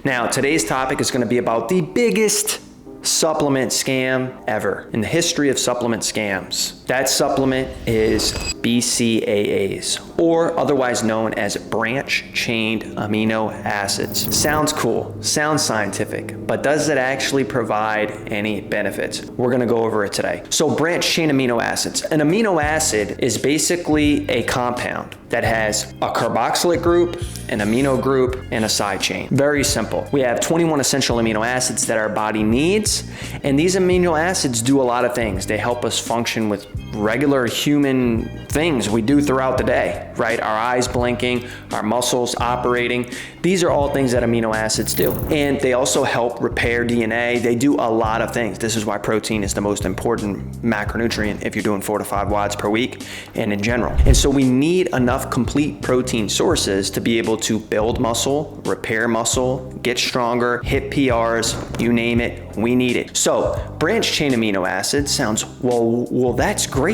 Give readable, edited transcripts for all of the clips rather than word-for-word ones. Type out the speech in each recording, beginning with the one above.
Now, today's topic is going to be about the biggest supplement scam ever in the history of supplement scams. That supplement is BCAAs, or otherwise known as branch-chained amino acids. Sounds cool, sounds scientific, but does it actually provide any benefits? We're gonna go over it today. So branch-chain amino acids. An amino acid is basically a compound that has a carboxylate group, an amino group, and a side chain. Very simple. We have 21 essential amino acids that our body needs, and these amino acids do a lot of things. They help us function with regular human things we do throughout the day, right? Our eyes blinking, our muscles operating. These are all things that amino acids do. And they also help repair DNA. They do a lot of things. This is why protein is the most important macronutrient if you're doing 4 to 5 WODs per week and in general. And so we need enough complete protein sources to be able to build muscle, repair muscle, get stronger, hit PRs, you name it, we need it. So branch chain amino acids sounds, well, that's great.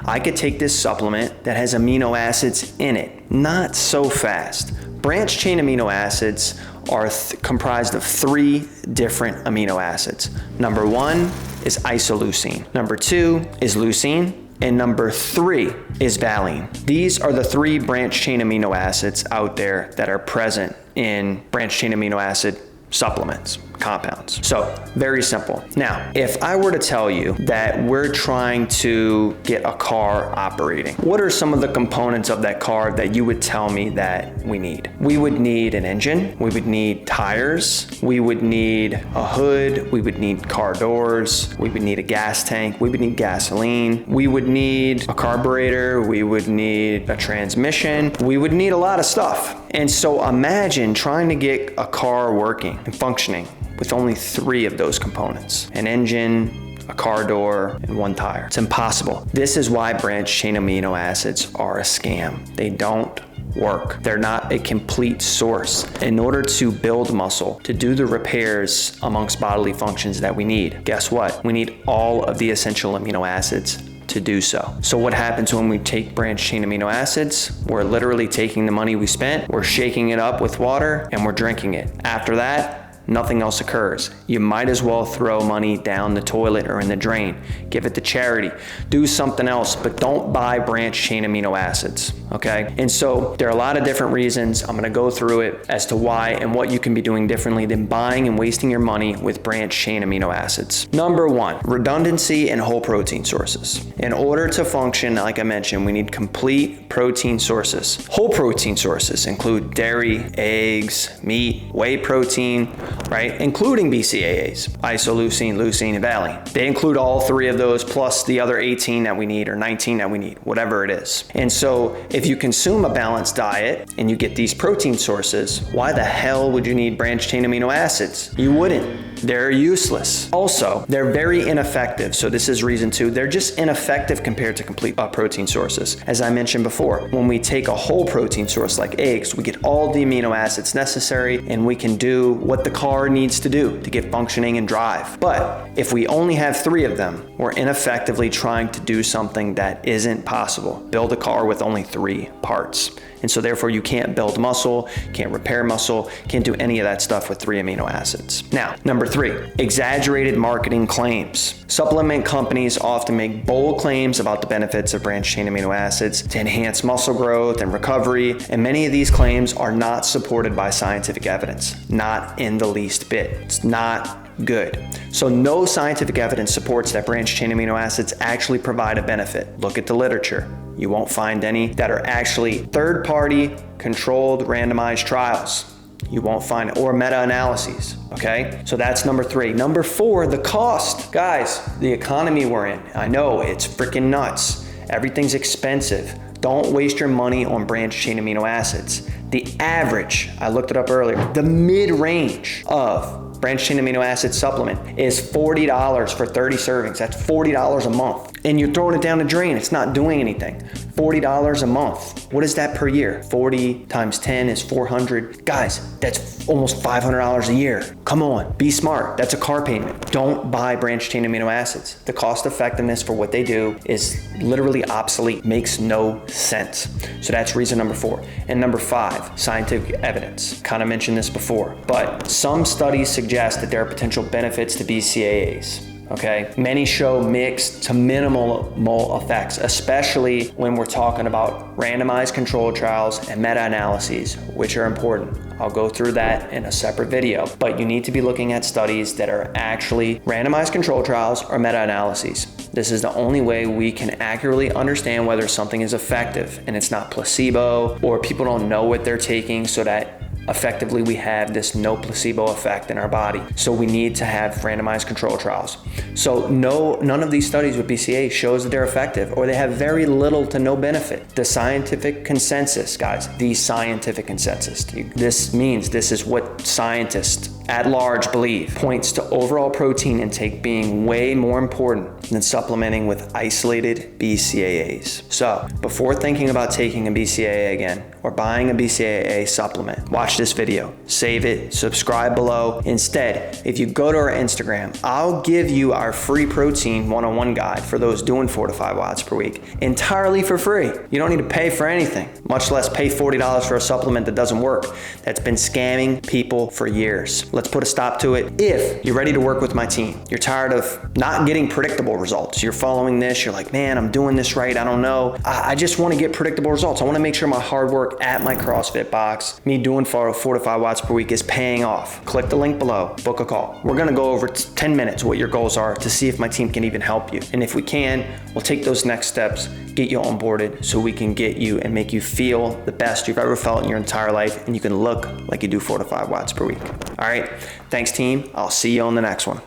I could take this supplement that has amino acids in it. Not so fast. Branch chain amino acids are comprised of 3 different amino acids. Number 1 is isoleucine. Number 2 is leucine. And number 3 is valine. These are the 3 branch chain amino acids out there that are present in branch chain amino acid supplements, compounds. So very simple. Now, if I were to tell you that we're trying to get a car operating, what are some of the components of that car that you would tell me that we need? We would need an engine, we would need tires, we would need a hood, we would need car doors, we would need a gas tank, we would need gasoline, we would need a carburetor, we would need a transmission, we would need a lot of stuff. And so imagine trying to get a car working and functioning with only 3 of those components: an engine, a car door, and 1 tire. It's impossible. This is why branch chain amino acids are a scam. They don't work. They're not a complete source. In order to build muscle, to do the repairs amongst bodily functions that we need, guess what? We need all of the essential amino acids to do so. So what happens when we take branch chain amino acids? We're literally taking the money we spent, we're shaking it up with water, and we're drinking it. After that, nothing else occurs. You might as well throw money down the toilet or in the drain. Give it to charity. Do something else, but don't buy branch chain amino acids, okay? And so there are a lot of different reasons. I'm gonna go through it as to why and what you can be doing differently than buying and wasting your money with branch chain amino acids. Number 1, redundancy and whole protein sources. In order to function, like I mentioned, we need complete protein sources. Whole protein sources include dairy, eggs, meat, whey protein, right? Including BCAAs, isoleucine, leucine, and valine. They include all 3 of those plus the other 18 that we need or 19 that we need, whatever it is. And so if you consume a balanced diet and you get these protein sources, why the hell would you need branch chain amino acids? You wouldn't. They're useless. Also, they're very ineffective. So this is reason 2. They're just ineffective compared to complete protein sources. As I mentioned before, when we take a whole protein source like eggs, we get all the amino acids necessary and we can do what the car needs to do to get functioning and drive. But if we only have 3 of them, we're ineffectively trying to do something that isn't possible. Build a car with only 3 parts. And so therefore you can't build muscle, can't repair muscle, can't do any of that stuff with 3 amino acids. Now, number 3, exaggerated marketing claims. Supplement companies often make bold claims about the benefits of branch chain amino acids to enhance muscle growth and recovery, and many of these claims are not supported by scientific evidence, not in the least bit. It's not good. So no scientific evidence supports that branch chain amino acids actually provide a benefit. Look at the literature. You won't find any that are actually third-party, controlled, randomized trials. You won't find it, or meta-analyses, okay? So that's number 3. Number 4, the cost. Guys, the economy we're in, I know it's freaking nuts. Everything's expensive. Don't waste your money on branch chain amino acids. The average, I looked it up earlier, the mid-range of branch chain amino acid supplement is $40 for 30 servings. That's $40 a month. and you're throwing it down the drain. It's not doing anything. $40 a month. What is that per year? 40 times 10 is 400. Guys, that's almost $500 a year. Come on, be smart. That's a car payment. Don't buy branched chain amino acids. The cost effectiveness for what they do is literally obsolete, makes no sense. So that's reason number 4. And number 5, scientific evidence. Kind of mentioned this before, but some studies suggest that there are potential benefits to BCAAs. Okay, many show mixed to minimal effects, especially when we're talking about randomized controlled trials and meta-analyses, which are important. I'll go through that in a separate video, but you need to be looking at studies that are actually randomized controlled trials or meta-analyses. This is the only way we can accurately understand whether something is effective and it's not placebo or people don't know what they're taking, so that effectively we have this no placebo effect in our body. So we need to have randomized control trials. So none of these studies with BCAA shows that they're effective, or they have very little to no benefit. The scientific consensus, guys, the scientific consensus, this means this is what scientists at large believe, points to overall protein intake being way more important than supplementing with isolated BCAAs. So before thinking about taking a BCAA again or buying a BCAA supplement, watch this video, save it, subscribe below. Instead, if you go to our Instagram, I'll give you our free protein 101 guide for those doing 4 to 5 watts per week entirely for free. You don't need to pay for anything, much less pay $40 for a supplement that doesn't work, that's been scamming people for years. Let's put a stop to it. If you're ready to work with my team, you're tired of not getting predictable results, you're following this, you're like, man, I'm doing this right, I don't know. I just want to get predictable results. I want to make sure my hard work at my CrossFit box, me doing 4 to 5 watts per week, is paying off. Click the link below, book a call. We're going to go over 10 minutes what your goals are to see if my team can even help you. And if we can, we'll take those next steps, get you onboarded so we can get you and make you feel the best you've ever felt in your entire life, and you can look like you do 4 to 5 watts per week. All right, thanks team. I'll see you on the next one.